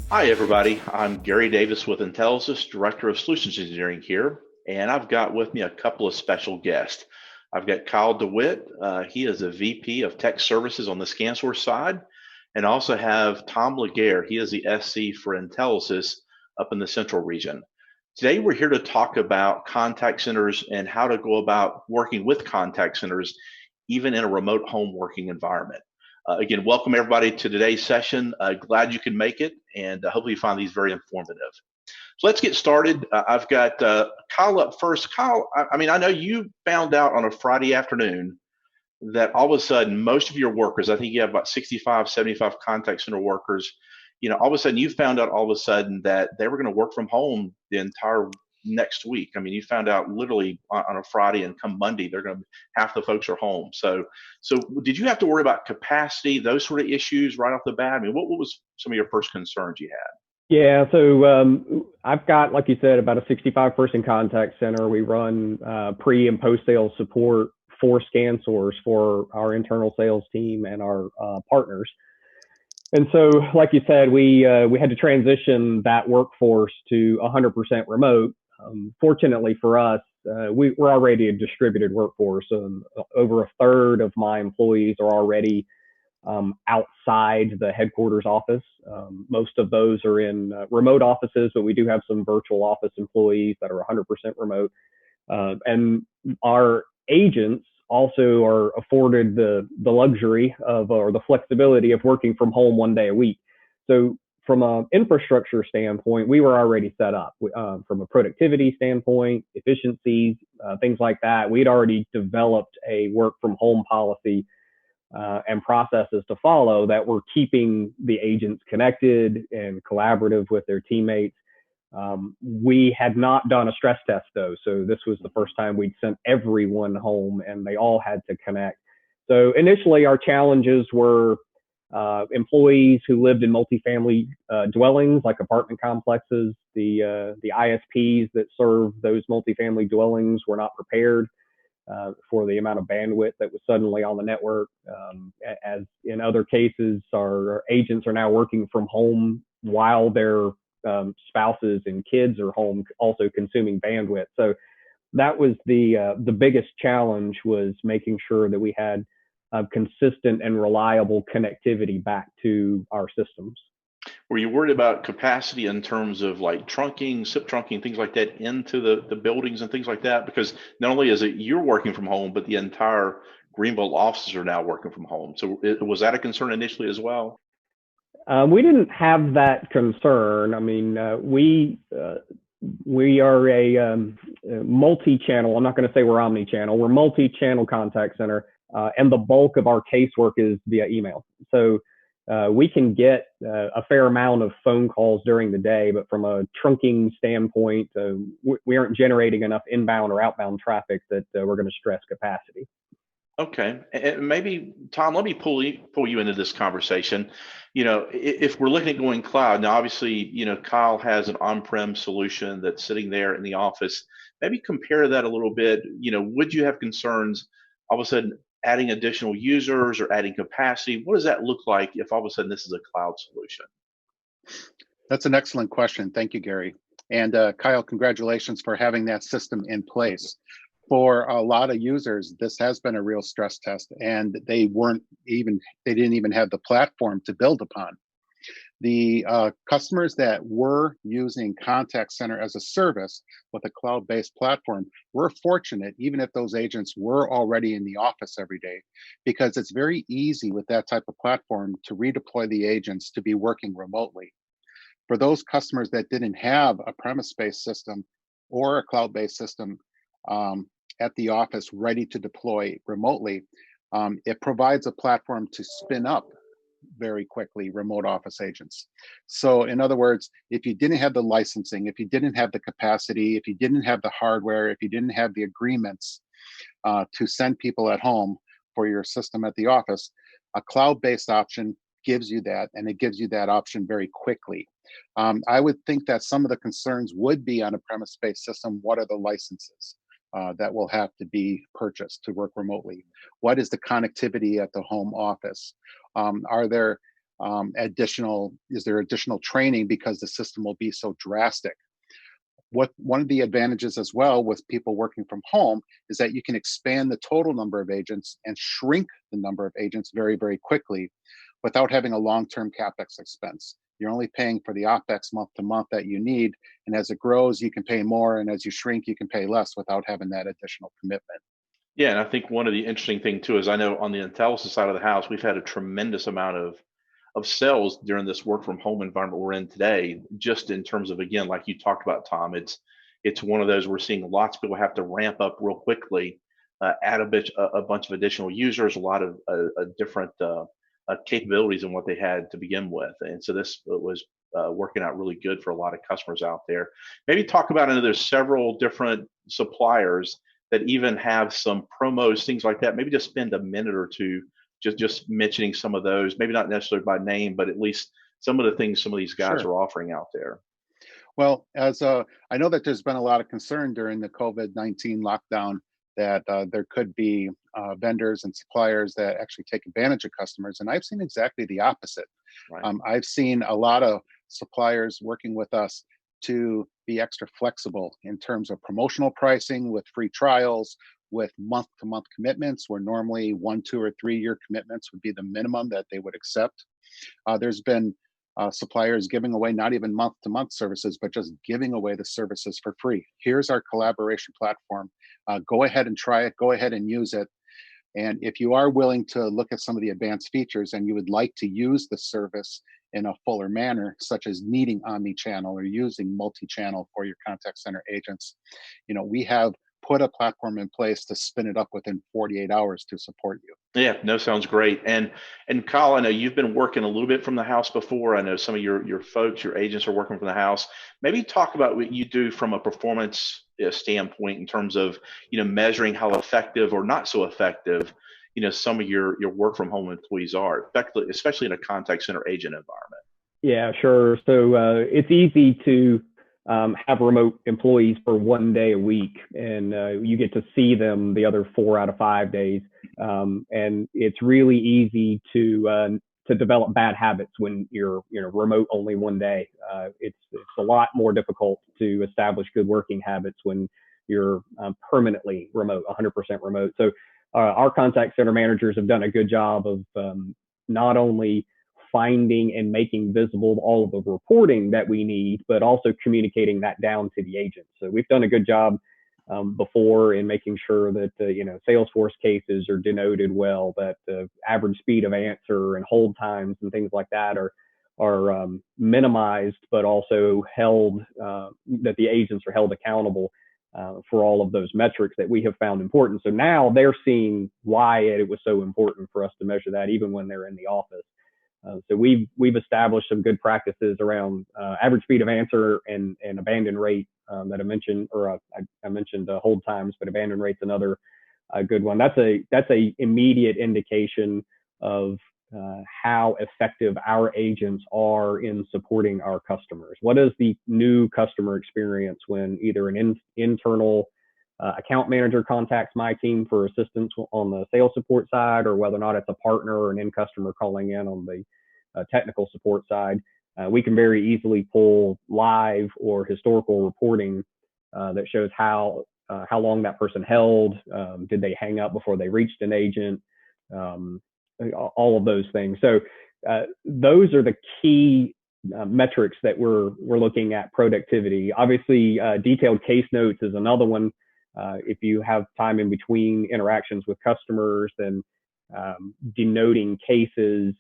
Hi, everybody. I'm Gary Davis with Intelisys, Director of Solutions Engineering here, and I've got with me a couple of special guests. I've got Kyle DeWitt. He is a VP of Tech Services on the ScanSource side, and I also have Tom Laguerre. He is the SC for Intelisys up in the Central region. Today, we're here to talk about contact centers and how to go about working with contact centers, even in a remote home working environment. Again, welcome everybody to today's session. Glad you could make it, and hopefully you find these very informative. So let's get started. I've got Kyle up first. Kyle, I know you found out on a Friday afternoon that all of a sudden most of your workers, I think you have about 65, 75 contact center workers, all of a sudden you found out all of a sudden that they were going to work from home the entire next week. I mean, you found out literally on a Friday, and come Monday, they're going to half the folks are home. So did you have to worry about capacity, those sort of issues right off the bat? I mean, what was some of your first concerns you had? Yeah, so I've got, like you said, about a 65-person contact center. We run pre and post sales support for ScanSource for our internal sales team and our partners. And so, like you said, we had to transition that workforce to 100% remote. Fortunately for us, we're already a distributed workforce. Over a third of my employees are already outside the headquarters office. Most of those are in remote offices, but we do have some virtual office employees that are 100% remote. And our agents also are afforded the luxury of, or the flexibility of, working from home 1 day a week. So from an infrastructure standpoint, we were already set up. From a productivity standpoint, efficiencies, things like that, we'd already developed a work from home policy and processes to follow that were keeping the agents connected and collaborative with their teammates. We had not done a stress test though, so this was the first time we'd sent everyone home and they all had to connect. So initially our challenges were employees who lived in multifamily dwellings like apartment complexes. The ISPs that serve those multifamily dwellings were not prepared for the amount of bandwidth that was suddenly on the network. As in other cases, our agents are now working from home while their spouses and kids are home, also consuming bandwidth. So that was the biggest challenge, was making sure that we had consistent and reliable connectivity back to our systems. Were you worried about capacity in terms of like trunking, SIP trunking, things like that into the buildings and things like that? Because not only is it you're working from home, but the entire Greenville offices are now working from home. So was that a concern initially as well? We didn't have that concern. I mean, we are a multi-channel. I'm not going to say we're omni-channel. We're multi-channel contact center, and the bulk of our casework is via email. So we can get a fair amount of phone calls during the day, but from a trunking standpoint, we aren't generating enough inbound or outbound traffic that we're going to stress capacity. Okay, and maybe Tom, let me pull you into this conversation. If we're looking at going cloud now, obviously, Kyle has an on-prem solution that's sitting there in the office. Maybe compare that a little bit. Would you have concerns all of a sudden adding additional users or adding capacity? What does that look like if all of a sudden this is a cloud solution? That's an excellent question. Thank you, Gary. And Kyle, congratulations for having that system in place. For a lot of users, this has been a real stress test, and they didn't even have the platform to build upon. The customers that were using Contact Center as a service with a cloud-based platform were fortunate, even if those agents were already in the office every day, because it's very easy with that type of platform to redeploy the agents to be working remotely. For those customers that didn't have a premise-based system or a cloud-based system at the office ready to deploy remotely, it provides a platform to spin up very quickly remote office agents. So in other words, if you didn't have the licensing, if you didn't have the capacity, if you didn't have the hardware, if you didn't have the agreements to send people at home for your system at the office, a cloud-based option gives you that, and it gives you that option very quickly. I would think that some of the concerns would be on a premise-based system. What are the licenses that will have to be purchased to work remotely? What is the connectivity at the home office? Are there is there additional training because the system will be so drastic? One of the advantages as well with people working from home is that you can expand the total number of agents and shrink the number of agents very, very quickly without having a long-term capex expense. You're only paying for the OpEx month to month that you need. And as it grows, you can pay more. And as you shrink, you can pay less without having that additional commitment. Yeah, and I think one of the interesting thing too is I know on the Intelisys side of the house, we've had a tremendous amount of sales during this work from home environment we're in today. Just in terms of, again, like you talked about, Tom, it's one of those we're seeing lots of people have to ramp up real quickly, add a bunch of additional users, a lot of different capabilities in what they had to begin with, and so this was working out really good for a lot of customers out there. Maybe talk about, I know there's several different suppliers that even have some promos, things like that. Maybe just spend a minute or two just mentioning some of those, maybe not necessarily by name, but at least some of the things some of these guys Sure. are offering out there. Well, as I know that there's been a lot of concern during the COVID-19 lockdown that there could be vendors and suppliers that actually take advantage of customers, and I've seen exactly the opposite. Right. I've seen a lot of suppliers working with us to be extra flexible in terms of promotional pricing with free trials, with month-to-month commitments, where normally 1, 2, or 3 year commitments would be the minimum that they would accept. There's been suppliers giving away not even month-to-month services, but just giving away the services for free. Here's our collaboration platform. Go ahead and try it. Go ahead and use it. And if you are willing to look at some of the advanced features and you would like to use the service in a fuller manner, such as needing omni-channel or using multi-channel for your contact center agents, we have put a platform in place to spin it up within 48 hours to support you. Yeah, no, sounds great. And Kyle, I know you've been working a little bit from the house before. I know some of your folks, your agents are working from the house. Maybe talk about what you do from a performance standpoint in terms of measuring how effective or not so effective some of your work from home employees are, especially in a contact center agent environment. Yeah, sure. So it's easy to have remote employees for 1 day a week, and you get to see them the other 4 out of 5 days. And it's really easy to develop bad habits when you're remote only 1 day. It's a lot more difficult to establish good working habits when you're permanently remote, 100% remote. So our contact center managers have done a good job of not only finding and making visible all of the reporting that we need, but also communicating that down to the agents. So we've done a good job before in making sure that Salesforce cases are denoted well, that the average speed of answer and hold times and things like that are minimized, but also held, that the agents are held accountable for all of those metrics that we have found important. So now they're seeing why it was so important for us to measure that even when they're in the office. So we've established some good practices around average speed of answer and abandon rate that I mentioned, or I mentioned hold times, but abandon rate's another good one. That's a immediate indication of how effective our agents are in supporting our customers. What is the new customer experience when either an internal account manager contacts my team for assistance on the sales support side, or whether or not it's a partner or an end customer calling in on the technical support side? We can very easily pull live or historical reporting that shows how long that person held. Did they hang up before they reached an agent? All of those things. So those are the key metrics that we're looking at productivity. Obviously, detailed case notes is another one. If you have time in between interactions with customers, then denoting cases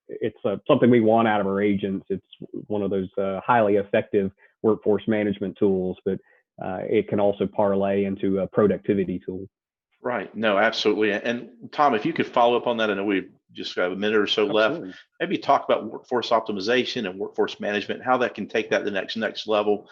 it's something we want out of our agents. It's one of those highly effective workforce management tools, but it can also parlay into a productivity tool. Right. No, absolutely. And Tom, if you could follow up on that, I know we've just got a minute or so Absolutely. left. Maybe talk about workforce optimization and workforce management, how that can take that to the next level,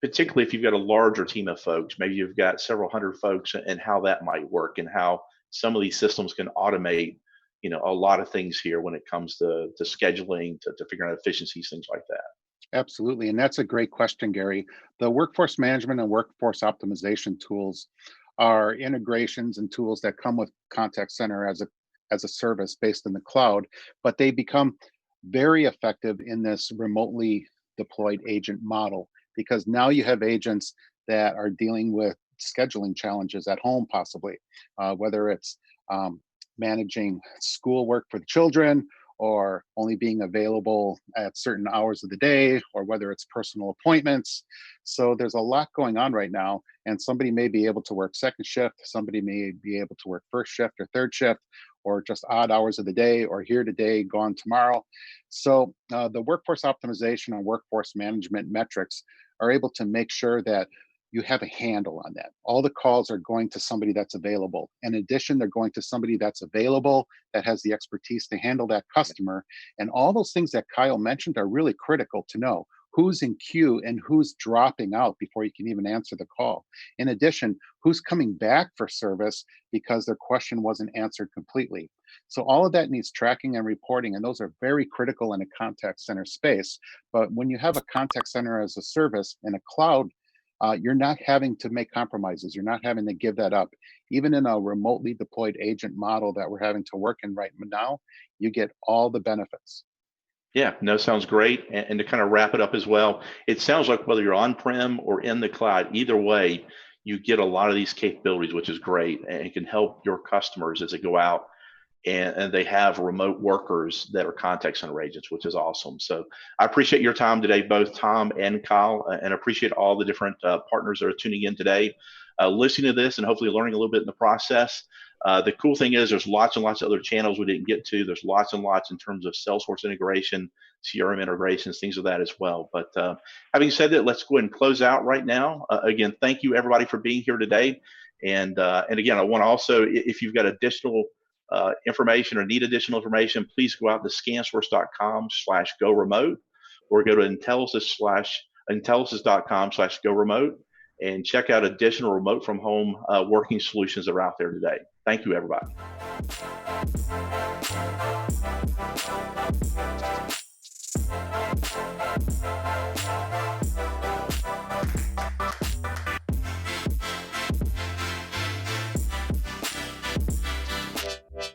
particularly if you've got a larger team of folks. Maybe you've got several hundred folks, and how that might work, and how some of these systems can automate a lot of things here when it comes to scheduling, to figuring out efficiencies, things like that. Absolutely. And that's a great question, Gary. The workforce management and workforce optimization tools are integrations and tools that come with contact center as a service based in the cloud, but they become very effective in this remotely deployed agent model because now you have agents that are dealing with scheduling challenges at home, possibly, whether it's managing schoolwork for the children or only being available at certain hours of the day, or whether it's personal appointments. So there's a lot going on right now, and somebody may be able to work second shift, somebody may be able to work first shift or third shift, or just odd hours of the day, or here today, gone tomorrow. So the workforce optimization and workforce management metrics are able to make sure that you have a handle on that. All the calls are going to somebody that's available. In addition, they're going to somebody that's available, that has the expertise to handle that customer. And all those things that Kyle mentioned are really critical to know. Who's in queue and who's dropping out before you can even answer the call. In addition, who's coming back for service because their question wasn't answered completely. So all of that needs tracking and reporting, and those are very critical in a contact center space. But when you have a contact center as a service in a cloud, you're not having to make compromises. You're not having to give that up. Even in a remotely deployed agent model that we're having to work in right now, you get all the benefits. Yeah, no, sounds great. And to kind of wrap it up as well, it sounds like whether you're on-prem or in the cloud, either way, you get a lot of these capabilities, which is great, and it can help your customers as they go out and they have remote workers that are contact center agents, which is awesome. So I appreciate your time today, both Tom and Kyle, and appreciate all the different partners that are tuning in today, listening to this and hopefully learning a little bit in the process. The cool thing is there's lots and lots of other channels we didn't get to. There's lots and lots in terms of Salesforce integration, CRM integrations, things of that as well. But having said that, let's go ahead and close out right now. Again, thank you everybody for being here today. And again, I want to also, if you've got additional information or need additional information, please go out to scansource.com/go remote or go to Intelisys.com/go remote and check out additional remote from home working solutions that are out there today. Thank you, everybody.